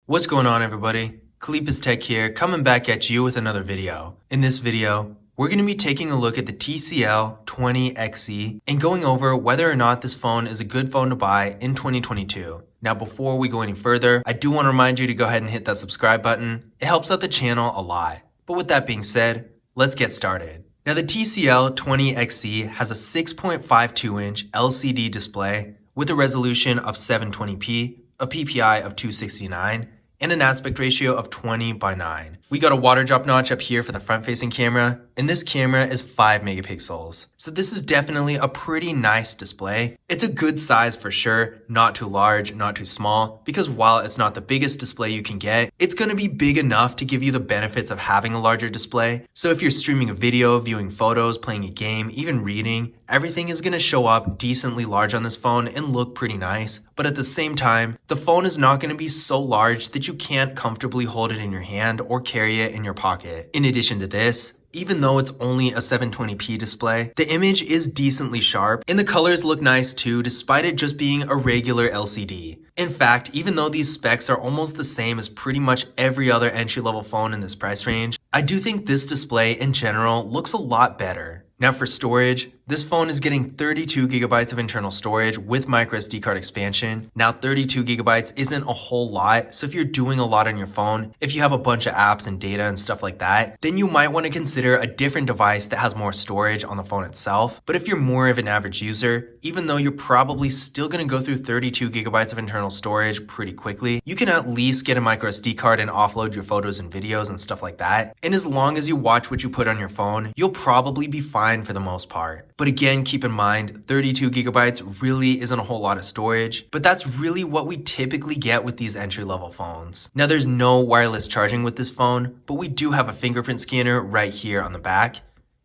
What's going on, everybody? Kalip's Tech here, coming back at you with another video. In this video, we're going to be taking a look at the TCL 20XE and going over whether or not this phone is a good phone to buy in 2022. Now, before we go any further, I do want to remind you to go ahead and hit that subscribe button. It helps out the channel a lot. But with that being said, let's get started. Now, the TCL 20XE has a 6.52-inch LCD display with a resolution of 720p, a PPI of 269, and an aspect ratio of 20:9. We got a water drop notch up here for the front-facing camera, and this camera is 5 megapixels. So this is definitely a pretty nice display. It's a good size for sure, not too large, not too small, because while it's not the biggest display you can get, it's going to be big enough to give you the benefits of having a larger display. So if you're streaming a video, viewing photos, playing a game, even reading, everything is going to show up decently large on this phone and look pretty nice. But at the same time, the phone is not going to be so large that you can't comfortably hold it in your hand or carry it in your pocket. In addition to this, even though it's only a 720p display, the image is decently sharp and the colors look nice too, despite it just being a regular LCD. In fact, even though these specs are almost the same as pretty much every other entry-level phone in this price range, I do think this display in general looks a lot better. Now for storage, this phone is getting 32 gigabytes of internal storage with microSD card expansion. Now 32 gigabytes isn't a whole lot, so if you're doing a lot on your phone, if you have a bunch of apps and data and stuff like that, then you might want to consider a different device that has more storage on the phone itself. But if you're more of an average user, even though you're probably still going to go through 32 gigabytes of internal storage pretty quickly, you can at least get a microSD card and offload your photos and videos and stuff like that. And as long as you watch what you put on your phone, you'll probably be fine for the most part. But again, keep in mind, 32 gigabytes really isn't a whole lot of storage, but that's really what we typically get with these entry-level phones. Now there's no wireless charging with this phone, but we do have a fingerprint scanner right here on the back,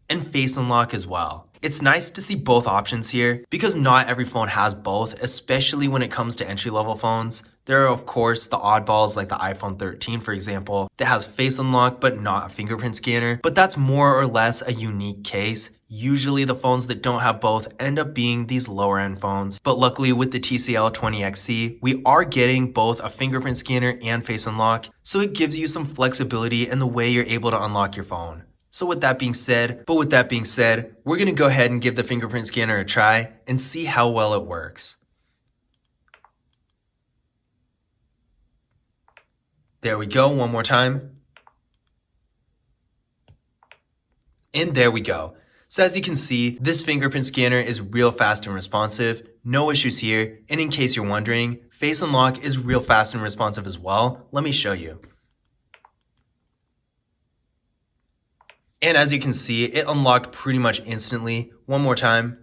and face unlock as well. It's nice to see both options here because not every phone has both, especially when it comes to entry-level phones. There are, of course, the oddballs like the iPhone 13, for example, that has face unlock but not a fingerprint scanner, but that's more or less a unique case. Usually the phones that don't have both end up being these lower end phones. But luckily with the TCL 20XE, we are getting both a fingerprint scanner and face unlock, so it gives you some flexibility in the way you're able to unlock your phone. So with that being said, we're going to go ahead and give the fingerprint scanner a try and see how well it works. There we go, one more time. And there we go. So as you can see, this fingerprint scanner is real fast and responsive, no issues here, and in case you're wondering, face unlock is real fast and responsive as well. Let me show you. And as you can see, it unlocked pretty much instantly. One more time.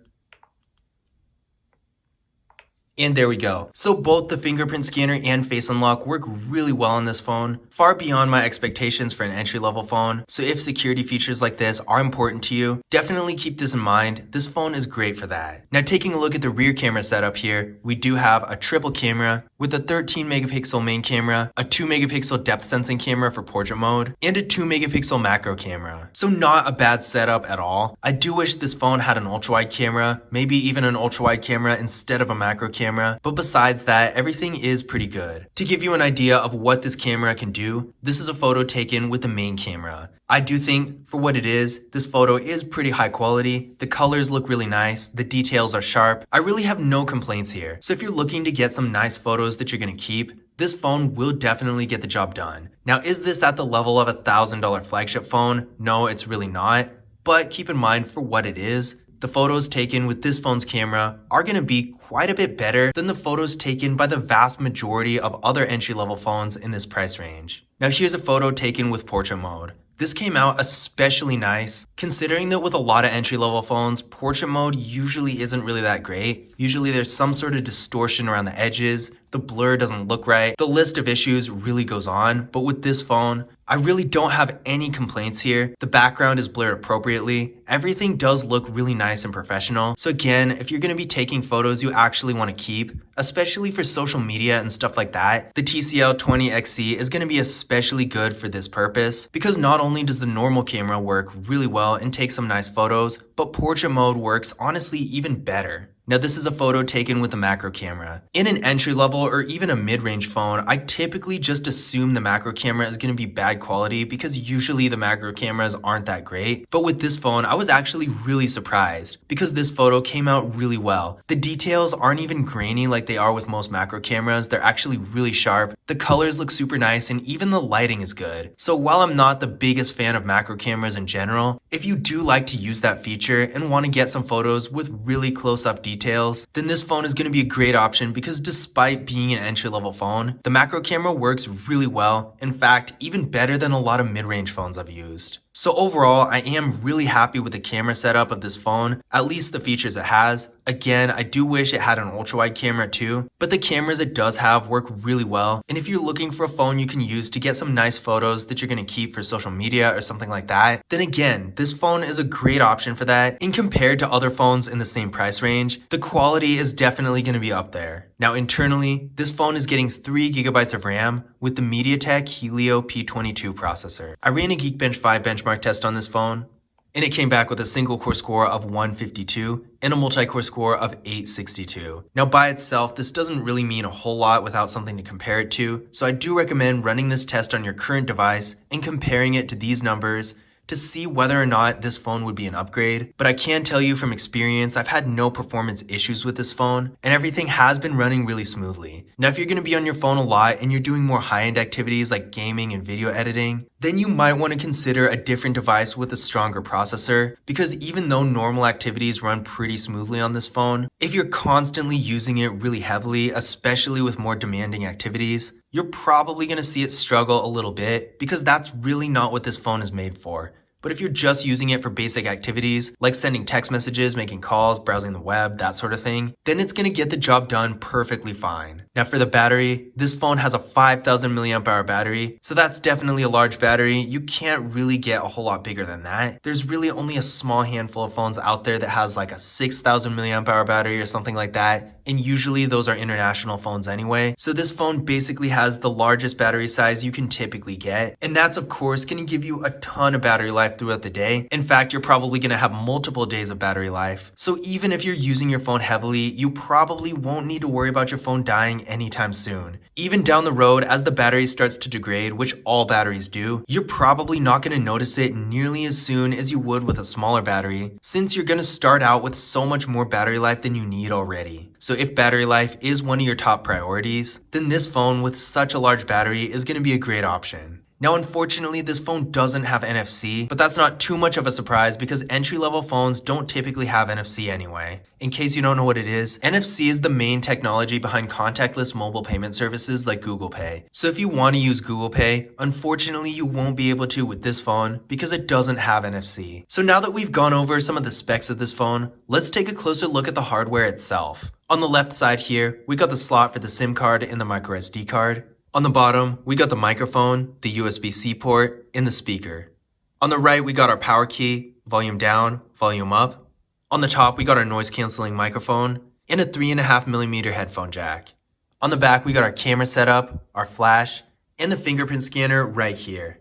And there we go. So both the fingerprint scanner and face unlock work really well on this phone, far beyond my expectations for an entry-level phone. So if security features like this are important to you, definitely keep this in mind. This phone is great for that. Now taking a look at the rear camera setup here, we do have a triple camera with a 13 megapixel main camera, a 2 megapixel depth sensing camera for portrait mode, and a 2 megapixel macro camera. So not a bad setup at all. I do wish this phone had an ultra-wide camera, maybe even an ultra-wide camera instead of a macro camera. But besides that, everything is pretty good. To give you an idea of what this camera can do, this is a photo taken with the main camera. I do think for what it is, this photo is pretty high quality. The colors look really nice. The details are sharp. I really have no complaints here. So if you're looking to get some nice photos that you're going to keep, this phone will definitely get the job done. Now, is this at the level of a $1,000 flagship phone? No, it's really not. But keep in mind for what it is, the photos taken with this phone's camera are going to be quite a bit better than the photos taken by the vast majority of other entry-level phones in this price range. Now here's a photo taken with portrait mode. This came out especially nice, considering that with a lot of entry-level phones, portrait mode usually isn't really that great. Usually there's some sort of distortion around the edges, the blur doesn't look right, the list of issues really goes on, but with this phone, I really don't have any complaints here. The background is blurred appropriately. Everything does look really nice and professional. So again, if you're going to be taking photos you actually want to keep, especially for social media and stuff like that, the TCL 20XE is going to be especially good for this purpose because not only does the normal camera work really well and take some nice photos, but portrait mode works honestly even better. Now this is a photo taken with a macro camera. In an entry level or even a mid-range phone, I typically just assume the macro camera is going to be bad quality because usually the macro cameras aren't that great. But with this phone, I was actually really surprised because this photo came out really well. The details aren't even grainy like they are with most macro cameras. They're actually really sharp. The colors look super nice and even the lighting is good. So while I'm not the biggest fan of macro cameras in general, if you do like to use that feature and want to get some photos with really close-up details, then this phone is going to be a great option because despite being an entry-level phone, the macro camera works really well. In fact, even better than a lot of mid-range phones I've used. So overall, I am really happy with the camera setup of this phone, at least the features it has. Again, I do wish it had an ultra-wide camera too, but the cameras it does have work really well. And if you're looking for a phone you can use to get some nice photos that you're going to keep for social media or something like that, then again, this phone is a great option for that. And compared to other phones in the same price range, the quality is definitely going to be up there. Now internally, this phone is getting 3 gigabytes of RAM with the MediaTek Helio P22 processor. I ran a Geekbench 5 benchmark test on this phone, and it came back with a single core score of 152 and a multi-core score of 862. Now by itself, this doesn't really mean a whole lot without something to compare it to, so I do recommend running this test on your current device and comparing it to these numbers to see whether or not this phone would be an upgrade. But I can tell you from experience, I've had no performance issues with this phone and everything has been running really smoothly. Now, if you're going to be on your phone a lot and you're doing more high-end activities like gaming and video editing, then you might want to consider a different device with a stronger processor, because even though normal activities run pretty smoothly on this phone, if you're constantly using it really heavily, especially with more demanding activities, you're probably going to see it struggle a little bit because that's really not what this phone is made for. But if you're just using it for basic activities, like sending text messages, making calls, browsing the web, that sort of thing, then it's going to get the job done perfectly fine. Now for the battery, this phone has a 5,000 milliamp hour battery, so that's definitely a large battery. You can't really get a whole lot bigger than that. There's really only a small handful of phones out there that has like a 6,000 milliamp hour battery or something like that, and usually those are international phones anyway. So this phone basically has the largest battery size you can typically get, and that's of course going to give you a ton of battery life throughout the day. In fact, you're probably going to have multiple days of battery life. So even if you're using your phone heavily, you probably won't need to worry about your phone dying anytime soon. Even down the road, as the battery starts to degrade, which all batteries do, you're probably not going to notice it nearly as soon as you would with a smaller battery, since you're going to start out with so much more battery life than you need already. So if battery life is one of your top priorities, then this phone with such a large battery is going to be a great option. Now, unfortunately, this phone doesn't have NFC, but that's not too much of a surprise because entry-level phones don't typically have NFC anyway. In case you don't know what it is, NFC is the main technology behind contactless mobile payment services like Google Pay. So if you want to use Google Pay, unfortunately, you won't be able to with this phone because it doesn't have NFC. So now that we've gone over some of the specs of this phone, let's take a closer look at the hardware itself. On the left side here, we got the slot for the SIM card and the microSD card. On the bottom, we got the microphone, the USB-C port, and the speaker. On the right, we got our power key, volume down, volume up. On the top, we got our noise-canceling microphone, and a 3.5mm headphone jack. On the back, we got our camera setup, our flash, and the fingerprint scanner right here.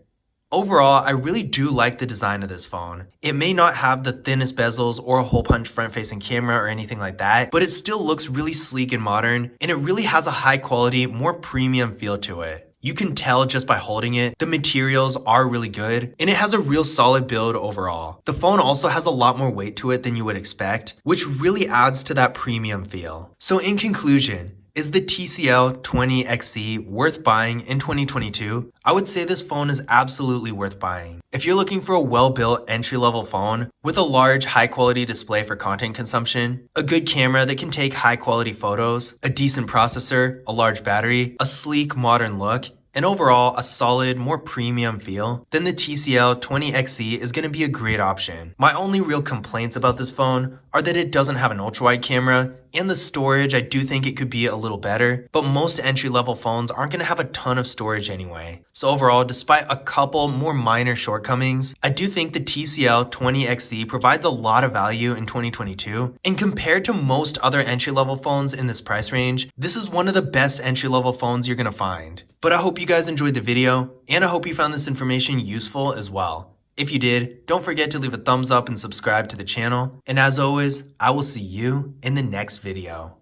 Overall, I really do like the design of this phone. It may not have the thinnest bezels or a hole punch front-facing camera or anything like that, but it still looks really sleek and modern, and it really has a high quality, more premium feel to it. You can tell just by holding it, the materials are really good, and it has a real solid build overall. The phone also has a lot more weight to it than you would expect, which really adds to that premium feel. So in conclusion, is the TCL 20XC worth buying in 2022? I would say this phone is absolutely worth buying. If you're looking for a well-built entry-level phone with a large high-quality display for content consumption, a good camera that can take high-quality photos, a decent processor, a large battery, a sleek modern look, and overall a solid, more premium feel, then the TCL 20XC is going to be a great option. My only real complaints about this phone are that it doesn't have an ultra-wide camera, and the storage, I do think it could be a little better, but most entry-level phones aren't going to have a ton of storage anyway. So overall, despite a couple more minor shortcomings, I do think the TCL 20XC provides a lot of value in 2022, and compared to most other entry-level phones in this price range, this is one of the best entry-level phones you're going to find. But I hope you guys enjoyed the video, and I hope you found this information useful as well. If you did, don't forget to leave a thumbs up and subscribe to the channel. And as always, I will see you in the next video.